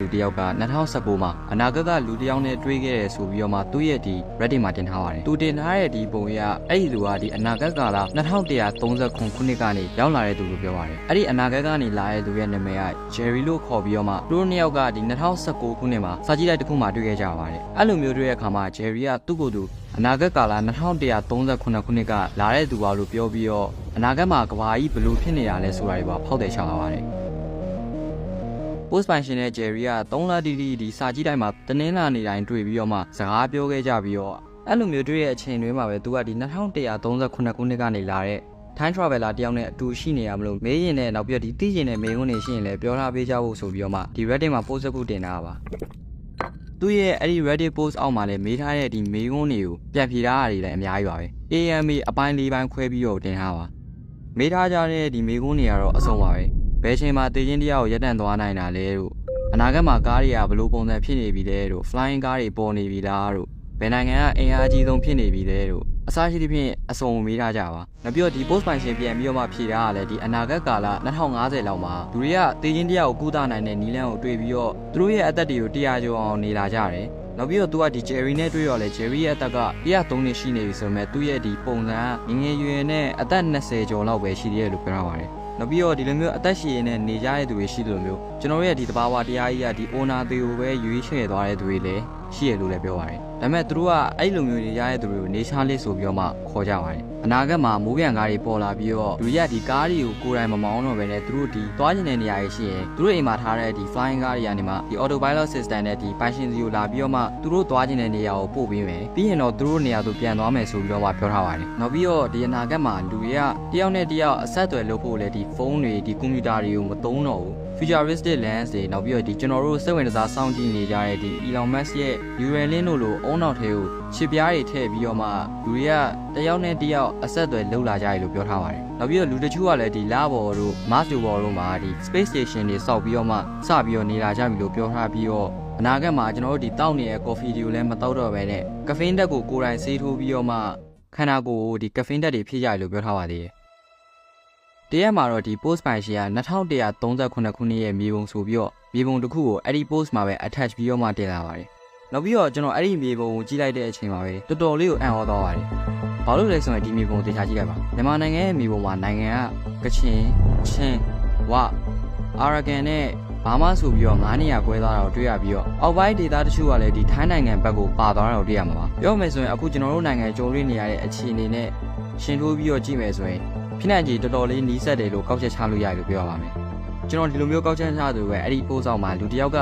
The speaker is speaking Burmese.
လူတယောက်က2019မှာအနာဂတ်ကလူတယောက်နဲ့တွေ့ခဲ့ရဆိုပြီးတော့မှသူ့ရဲ့ဒီ Reddit မှာတင်ထားပါတယ်သူတင်ထားတဲ့ဒီပုံရအဲ့ဒီလူကဒီအနာဂတ်ကာလ2139ခုနှစ်ကနေရောက်လာတဲ့သူလို့ပြောပါတယ်အဲ့ဒီအနာဂတ်ကနေလာတဲ့သူရဲ့နာမည်က Jerry လို့ခေါ်ပြီးတော့မှသူတို့နှစ်ယောက်ကဒီ2019ခုနှစ်မှာစာကြည့်လိုက်တစ်ခုမှတွေ့ခဲ့ကြပါတယ်အဲ့လိုမျိုးတွေ့တဲ့အခါမှာ Jerry ကသူ့ကိုယ်သူအနာဂတ်ကာလ2139ခုနှစ်ကလာတဲ့သူပါလို့ပြောပြီးတော့အနာဂတ်မှာကဘာကြီးဘယ်လိုဖြစ်နေတာလဲဆိုတာတွေပါဖောက်တယ်ချလာပါတယ်post ပိုင်ရှင်နဲ့ Jerry က3လတိတိဒီစာကြည့်တိုင်းမှာတင်းလာနေတိုင်းတွေ့ပြီးတော့မှစကားပြောခဲ့ကြပြီးတော့အဲ့လိုမျိုးတွေ့တဲ့အချိန်တွေမှာပဲသူကဒီ2139ခုနှစ်ကနေလာတဲ့ time traveler တယောက်နဲ့အတူရှိနေရမလို့မေးရင်နဲ့နောက်ပြီးတော့ဒီသိရင်နဲ့မေးခွန်းတွေရှိရင်လည်းပြောထားပေးကြဖို့ဆိုပြီးတော့မှဒီ Reddit မှာ post တစ်ခုတင်တာပါသူရဲ့အဲ့ဒီ Reddit post အောက်မှာလည်းမေးထားတဲ့ဒီမေးခွန်းတွေကိုပြန်ဖြေထားတာတွေလည်းအများကြီးပါပဲ AMA အပိုင်း၄ပိုင်းခွဲပြီးတော့တင်ထားပါမေးထားကြတဲ့ဒီမေးခွန်းတွေကတော့အဆုံးပါပဲဘယ်ချိန်မှာတည်ချင်းတရားကိုရပ်တန့်သွားနိုင်တာလဲတို့အနာဂတ်မှာကားတွေကဘယ်လိုပုံစံဖြစ်နေပြီလဲတို့ flying ကားတွေပေါ်နေပြီလားတို့ဘယ်နိုင်ငံကအင်အားကြီးဆုံးဖြစ်နေပြီလဲတို့အစားရှိသဖြင့်အစုံမေးထားကြပါနောက်ပြီးတော့ဒီ post ပိုင်ရှင်ပြန်ပြီးတော့မှဖြေထားရလဲဒီအနာဂတ်ကာလ2050လောက်မှာလူတွေကတည်ချင်းတရားကိုကုသနိုင်တဲ့နည်းလမ်းကိုတွေ့ပြီးတော့သူတို့ရဲ့အသက်တွေကိုတရားကျော်အောင်နေလာကြတယ်နောက်ပြီးတော့သူကဒီ Jerry နဲ့တွေ့ရောလဲ Jerry ရဲ့အသက်က103နှစ်ရှိနေပြီဆိုပေမဲ့သူ့ရဲ့ဒီပုံစံကငငယ်ရွယ်နဲ့အသက်20ကျော်လောက်ပဲရှိသေးတယ်လို့ပြောရပါတယ်နောက်ပြီးတော့ဒီလိုမျိုးအသက်ရှည်နေနေကြတဲ့သူတွေရှိတယ်လို့မျိုးကျွန်တော်ရဲ့ဒီတဘာဝတရားကြီးကဒီ owner တွေကိုပဲရွေးချယ်သွားတဲ့သူတွေလည်းရှိရလို့လည်းပြောပါတယ်ဒါပေမဲ့သူတို့ကအဲ့လိုမျိုးနေရတဲ့သူတွေကိုနေချားလေးဆိုပြီးတော့မှခေါ်ကြပါတယ်အနာဂတ်မှာမိုးပြန်ကားတွေပေါ်လာပြီးတော့လူတွေကဒီကားတွေကိုကိုယ်တိုင်မမောင်းတော့ပဲနဲ့သူတို့ဒီသွားကျင်တဲ့နေရာတွေရှိရင်သူတို့အိမ်မှာထားတဲ့ဒီ flying ကားတွေကနေမှဒီ autopilot system နဲ့ဒီ passion စီကိုလာပြီးတော့မှသူတို့သွားကျင်တဲ့နေရာကိုပို့ပေးမယ်ပြီးရင်တော့သူတို့နေရာသူပြန်သွားမယ်ဆိုပြီးတော့မှပြောထားပါတယ်နောက်ပြီးတော့ဒီအနာဂတ်မှာလူတွေကတယောက်နဲ့တယောက်အဆက်အသွယ်လုပ်ဖို့လေဒီဖုန်းတွေဒီကွန်ပျူတာတွေကိုမသုံးတော့ဘူး futuristic lens တွေနောက်ပြီးတော့ဒီကျွန်တော်တို့စိတ်ဝင်စားစောင့်ကြည့်နေကြတဲ့ဒီ Elon Musk ရဲ့ Neuralink တို့လိုအုံနောက်ထဲကိုချစ်ပြားတွေထည့်ပြီးတော့မှလူတွေကတယောက်နဲ့တယောက်အဆက်အသွယ်လုပ်လာကြရလို့ပြောထားပါတယ်နောက်ပြီးတော့လူတချို့ကလည်းဒီလဘော်တို့ Mars ဘော်တို့မှာဒီ space station တွေစောက်ပြီးတော့မှစပြီးတော့နေလာကြပြီလို့ပြောထားပြီးတော့အနာဂတ်မှာကျွန်တော်တို့ဒီတောက်နေတဲ့ coffee တွေကိုလည်းမတောက်တော့ဘဲနဲ့ caffeine ဓာတ်ကိုကိုယ်တိုင်ဆေးထိုးပြီးတော့မှခန္ဓာကိုယ်ကိုဒီ caffeine ဓာတ်တွေဖြည့်ကြရလို့ပြောထားပါသေးတယ်တရက်မှာတော့ဒီ post ပိုင်ရှင်က2139ခုနှစ်ရဲ့မြေပုံဆိုပြီးတော့မြေပုံတစ်ခုကိုအဲ့ဒီ post မှာပဲ attach ပြီးတော့မှတင်လာပါတယ်နောက်ပြီးတော့ကျွန်တော်အဲ့ဒီမြေပုံကိုကြည့်လိုက်တဲ့အချိန်မှာပဲတော်တော်လေးကိုအံ့ဩသွားပါတယ်ဘာလို့လဲဆိုရင်ဒီမြေပုံကိုသေချာကြည့်လိုက်ပါမြန်မာနိုင်ငံရဲ့မြေပုံမှာနိုင်ငံကကချင်ချင်းဝအာရကန်နဲ့ဘာမှဆိုပြီးတော့9နေရာကွဲသွားတာကိုတွေ့ရပြီးတော့အောက်ပိုင်းဒေသတချို့ကလည်းဒီထိုင်းနိုင်ငံဘက်ကိုပါသွားတာကိုတွေ့ရမှာပါပြောမယ်ဆိုရင်အခုကျွန်တော်တို့နိုင်ငံကြုံတွေ့နေရတဲ့အခြေအနေနဲ့ရှင်ထိုးပြီးတော့ကြည့်မယ်ဆိုရင်ဖိနိုင်ကြီးတော်တော်လေးနီးစပ်တယ်လို့ကောက်ချက်ချလို့ရတယ်လို့ပြောရပါမယ်ကျွန်တော်ဒီလိုမျိုးကောက်ချက်ချသူပဲအဲ့ဒီပို့ဆောင်မှာလူတစ်ယောက်က